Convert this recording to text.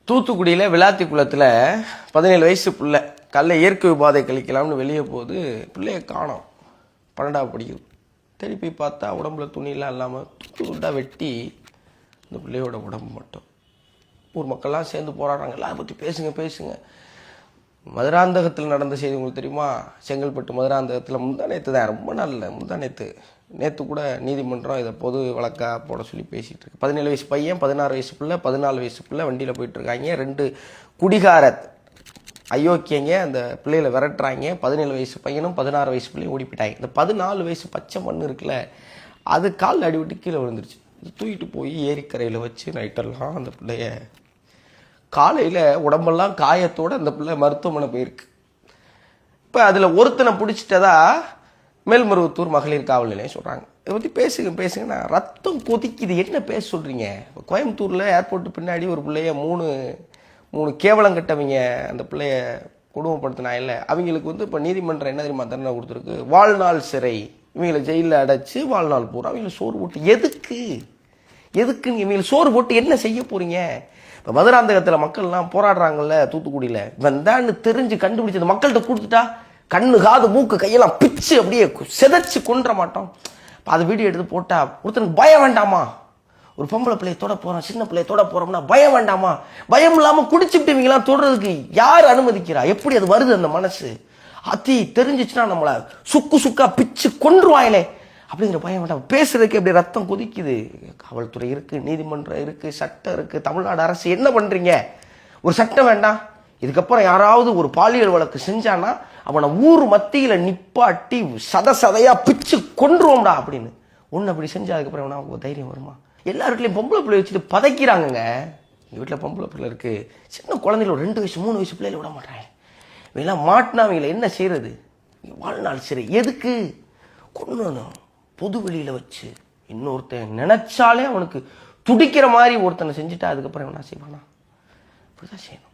தூத்துக்குடியில் விளாத்தி குளத்தில் 17 வயசு பிள்ளை கல்ல இயற்கை உபாதை கழிக்கலாம்னு வெளியே போது பிள்ளைய காணோம். 12வது படிக்குது. திருப்பி பார்த்தா உடம்புல துணியெல்லாம் இல்லாமல் துண்டாக வெட்டி இந்த பிள்ளையோட உடம்பு மட்டும். ஊர் மக்கள்லாம் சேர்ந்து போராடுறாங்க. எல்லாம் பற்றி பேசுங்க. மதுராந்தகத்தில் நடந்த செய்தி உங்களுக்கு தெரியுமா? செங்கல்பட்டு மதுராந்தகத்தில் முந்தானேத்து தான், ரொம்ப நல்ல நேற்று கூட நீதிமன்றம் இதை பொது வழக்காக போட சொல்லி பேசிகிட்டு இருக்கு. 17 வயசு பையன், 16 வயசு பிள்ளை, 14 வயசு பிள்ளை வண்டியில் போயிட்டுருக்காங்க. 2 குடிகார அயோக்கியங்க அந்த பிள்ளைகளை விரட்டுறாங்க. 17 வயசு பையனும் 16 வயசு பிள்ளையும் ஓடி போயிட்டாங்க. இந்த 14 வயசு பச்சை மண் இருக்குல்ல, அது காலில் அடிவிட்டு கீழே விழுந்துருச்சு. தூக்கிட்டு போய் ஏரிக்கரையில் வச்சு நைட்டெல்லாம் அந்த பிள்ளைய காலையில் உடம்பெல்லாம் காயத்தோடு அந்த பிள்ளை மருத்துவமனை போயிருக்கு. இப்போ அதில் ஒருத்தனை பிடிச்சிட்டதா மேல்மருவத்தூர் மகளிர் காவல் நிலையம் சொல்கிறாங்க. இதை பற்றி பேசுங்கன்னா ரத்தம் கொதிக்குது. என்ன பேச சொல்கிறீங்க? கோயம்புத்தூரில் ஏர்போர்ட்டு பின்னாடி ஒரு பிள்ளைய மூணு கேவலம் கட்டவங்க அந்த பிள்ளைய கொடுமைப்படுத்தினா இல்லை, அவங்களுக்கு இப்போ நீதிமன்றம் என்ன தெரியுமா தண்டனை கொடுத்துருக்கு? வாழ்நாள் சிறை. இவங்களை ஜெயிலில் அடைச்சி வாழ்நாள் பூரா அவங்களை சோறு போட்டு எதுக்குன்னு இவங்களை சோறு போட்டு என்ன செய்ய போகிறீங்க? இப்போ மதுராந்தகத்தில் மக்கள்லாம் போராடுறாங்கல்ல, தூத்துக்குடியில் வந்தான்னு தெரிஞ்சு கண்டுபிடிச்சது மக்கள்கிட்ட கொடுத்துட்டா கண்ணு காது மூக்கு கையெல்லாம் பிச்சு அப்படியே செதைச்சு கொன்ற மாட்டோம். அதை வீடியோ எடுத்து போட்டா ஒருத்தனுக்கு பயம் வேண்டாமா? ஒரு பொம்பளை பிள்ளையை தொட போகிறோம், சின்ன பிள்ளையை தொட போகிறோம்னா பயம் வேண்டாமா? பயம் இல்லாமல் குடிச்சுட்டு இவங்களாம் தொடுறதுக்கு யார் அனுமதிக்கிறா? எப்படி அது வருது அந்த மனசு? தெரிஞ்சிச்சுன்னா நம்மளை சுக்கா பிச்சு கொன்றுவாங்களே அப்படிங்கிற பயம் வேண்டாம். பேசுறதுக்கு எப்படி ரத்தம் கொதிக்குது? காவல்துறை இருக்குது, நீதிமன்றம் இருக்குது, சட்டம் இருக்குது. தமிழ்நாடு அரசு என்ன பண்ணுறீங்க? ஒரு சட்டம் வேண்டாம்? இதுக்கப்புறம் யாராவது ஒரு பாலியல் வழக்கு செஞ்சானா அவனை ஊர் மத்தியில் நிப்பாட்டி சதையா பிச்சு கொன்றுவோம்டா அப்படின்னு. ஒன்று அப்படி செஞ்சா அதுக்கப்புறம் அவனுக்கு தைரியம் வருமா? எல்லா வீட்லையும் பொம்பளை பிள்ளை வச்சுட்டு பதைக்கிறாங்கங்க. எங்கள் வீட்டில் பொம்பளை பிள்ளை இருக்குது, சின்ன குழந்தைல 2 வயசு 3 வயசு பிள்ளையில விட மாட்டாங்க. இவங்கெல்லாம் மாட்டினா அவங்கள என்ன செய்யறது? வாழ்நாள் சரி எதுக்கு கொன்னணும்? பொது வெளியில் வச்சு இன்னொருத்தன் நினைச்சாலே அவனுக்கு துடிக்கிற மாதிரி ஒருத்தனை செஞ்சுட்டா அதுக்கப்புறம் என்ன செய்வானா? அப்படிதான் செய்யணும்.